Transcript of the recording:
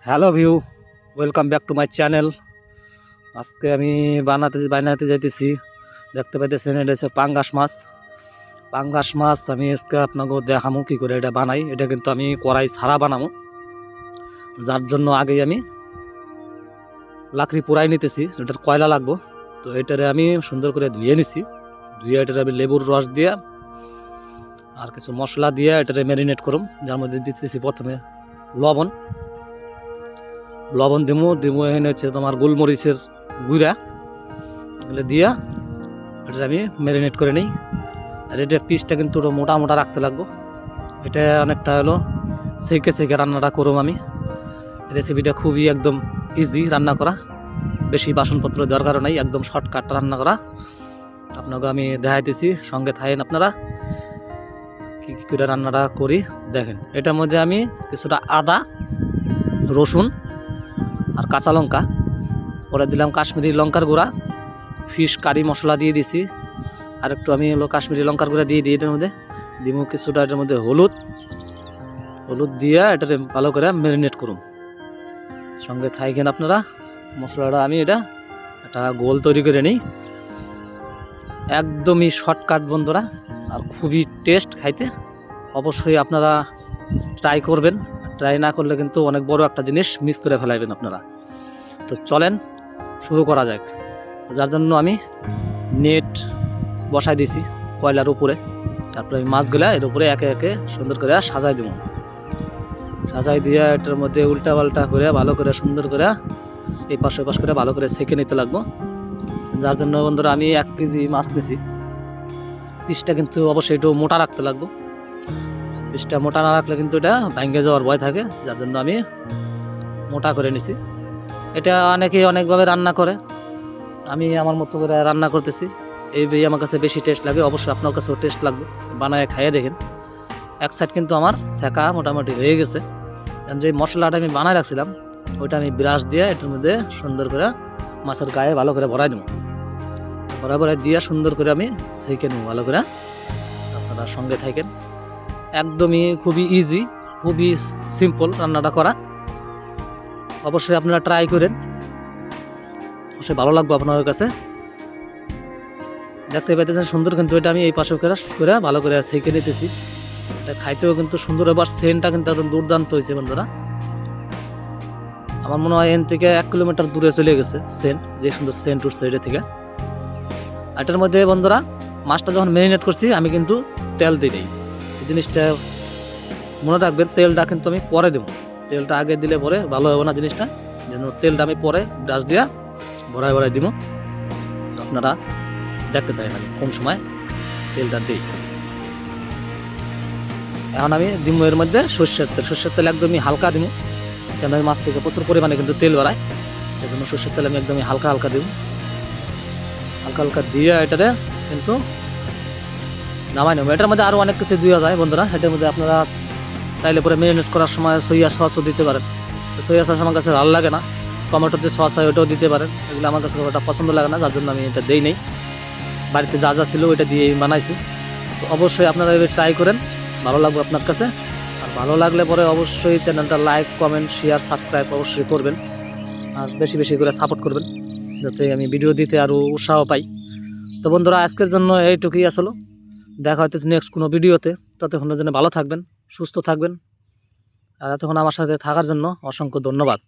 Hello view, welcome back to my channel. আজকে আমি বানাতে যাইতেছি। দেখতে পাইতেছেন এটা হচ্ছে পাঙ্গাস মাছ। পাঙ্গাস মাছ আমি আজকে আপনাকে দেখামো কী করে এটা বানাই। এটা কিন্তু আমি কড়াই ছাড়া বানাবো, তো যার জন্য আগেই আমি লাকড়ি পোড়াই নিতেছি। এটার কয়লা লাগবো, তো এটারে আমি সুন্দর করে ধুয়ে নিছি। ধুয়ে এটারে আমি লেবুর রস দিয়ে আর কিছু মশলা দিয়ে এটারে ম্যারিনেট করুম। যার মধ্যে দিতেছি প্রথমে লবণ দিমু এখানে হচ্ছে তোমার গোলমরিচের গুঁড়া, এগুলো দিয়া এটা আমি ম্যারিনেট করে নিই। আর এটা পিসটা কিন্তু মোটা মোটা রাখতে লাগবো। এটা অনেকটা হলো সেকে রান্নাটা করুম আমি। রেসিপিটা খুবই একদম ইজি রান্না করা, বেশি বাসনপত্র দরকার নাই, একদম শর্টকাট রান্না করা। আপনাকে আমি দেখাইতেছি, সঙ্গে থাকেন আপনারা কী কী করে রান্নাটা করি দেখেন। এটার মধ্যে আমি কিছুটা আদা, রসুন আর কাঁচা লঙ্কা, পরে দিলাম কাশ্মীরি লঙ্কার গুঁড়া, ফিশ কারি মশলা দিয়ে দিছি। আর একটু আমি হলো কাশ্মীরি লঙ্কার গুঁড়া দিয়ে দিই এটার মধ্যে। দিব কিছুটা এটার মধ্যে হলুদ দিয়ে এটাতে ভালো করে ম্যারিনেট করুন। সঙ্গে থাকেন আপনারা। মশলাটা আমি এটা একটা গোল তৈরি করে নিই। একদমই শর্টকাট বন্ধুরা, আর খুবই টেস্ট খাইতে। অবশ্যই আপনারা ট্রাই করবেন। ট্রাই না করলে কিন্তু অনেক বড় একটা জিনিস মিস করে ফেলাইবেন আপনারা। তো চলেন শুরু করা যাক। যার জন্য আমি নেট বসাই দিছি কয়লার উপরে। তারপরে আমি মাছগুলা এর উপরে একে একে সুন্দর করে সাজাই দিব। সাজাই দিয়ে এটার মধ্যে উল্টা পাল্টা করে ভালো করে সুন্দর করে এই পাশে পাশ করে ভালো করে সেঁকে নিতে লাগবো। যার জন্য বন্ধুরা আমি 1 কেজি মাছ নিছি। পিসটা কিন্তু অবশ্যই একটু মোটা রাখতে লাগবো। পিসটা মোটা না রাখলে কিন্তু এটা ভেঙে যাওয়ার ভয় থাকে, যার জন্য আমি মোটা করে নিছি। এটা অনেকেই অনেকভাবে রান্না করে, আমি আমার মতো করে রান্না করতেছি। এই আমার কাছে বেশি টেস্ট লাগে। অবশ্যই আপনার কাছেও টেস্ট লাগবে, বানায় খাইয়ে দেখেন। এক সাইড কিন্তু আমার সেকা মোটামুটি হয়ে গেছে। যে মশলাটা আমি বানায় রাখছিলাম ওইটা আমি ব্রাশ দিয়ে এটার মধ্যে সুন্দর করে মাছের গায়ে ভালো করে ভরাই দেবো। ভরাই দিয়ে সুন্দর করে আমি সেঁকে নেবো ভালো করে। আপনারা সঙ্গে থাকেন। একদমই খুবই ইজি, খুবই সিম্পল রান্নাটা করা। অবশ্যই আপনারা ট্রাই করেন, অবশ্যই ভালো লাগবে আপনাদের কাছে। দেখতে পাইতেছেন সুন্দর, কিন্তু এটা আমি এই পাশে করে ভালো করে সেঁকে নিতেছি। এটা খাইতেও কিন্তু সুন্দর, এবার সেন্টটা কিন্তু একদম দুর্দান্ত হয়েছে বন্ধুরা। আমার মনে হয় এন থেকে 1 কিলোমিটার দূরে চলে গেছে সেন্ট, যে সুন্দর সেন্ট উঠছে এটা থেকে। এটার মধ্যে বন্ধুরা মাছটা যখন ম্যারিনেট করছি আমি কিন্তু তেল দিই এই জিনিসটা মনে রাখবেন। তেলটা কিন্তু আমি পরে দেবো, তেলটা আগে দিলে পরে ভালো হবে না জিনিসটা। যেন তেলটা আমি পরে ব্রাশ দিয়া ভরাই দিব। আপনারা দেখতে থাকেন আমি কোন সময় তেলটা দিই। এখন আমি দিব এর মধ্যে সর্ষের তেল একদমই হালকা দিব, কেন আমি মাছ থেকে প্রচুর পরিমাণে কিন্তু তেল বাড়ায়। সেই জন্য সর্ষের তেল আমি একদমই হালকা দিব। হালকা দিয়ে এটাতে কিন্তু নামাই নেব। এটার মধ্যে আরও অনেক কিছু দেওয়া যায় বন্ধুরা। এটার মধ্যে আপনারা চাইলে পরে ম্যারিনেট করার সময় সয়া সসও দিতে পারেন। সয়া সস আমার কাছে ভালো লাগে না। টমেটোর যে সস হয় ওটাও দিতে পারেন, এগুলো আমার কাছে ওটা পছন্দ লাগে না, যার জন্য আমি এটা দিই নেই। বাড়িতে যা ছিল ওইটা দিয়ে বানাইছি। তো অবশ্যই আপনারা এবার ট্রাই করেন, ভালো লাগবে আপনার কাছে। আর ভালো লাগলে পরে অবশ্যই চ্যানেলটা লাইক, কমেন্ট, শেয়ার, সাবস্ক্রাইব অবশ্যই করবেন। আর বেশি বেশি করে সাপোর্ট করবেন, যাতে আমি ভিডিও দিতে আরও উৎসাহ পাই। তো বন্ধুরা আজকের জন্য এইটুকুই আসলো। দেখা হচ্ছে নেক্সট কোনো ভিডিওতে। ততক্ষণের জন্য ভালো থাকবেন, সুস্থ থাকবেন। আর এতক্ষণ আমার সাথে থাকার জন্য অসংখ্য ধন্যবাদ।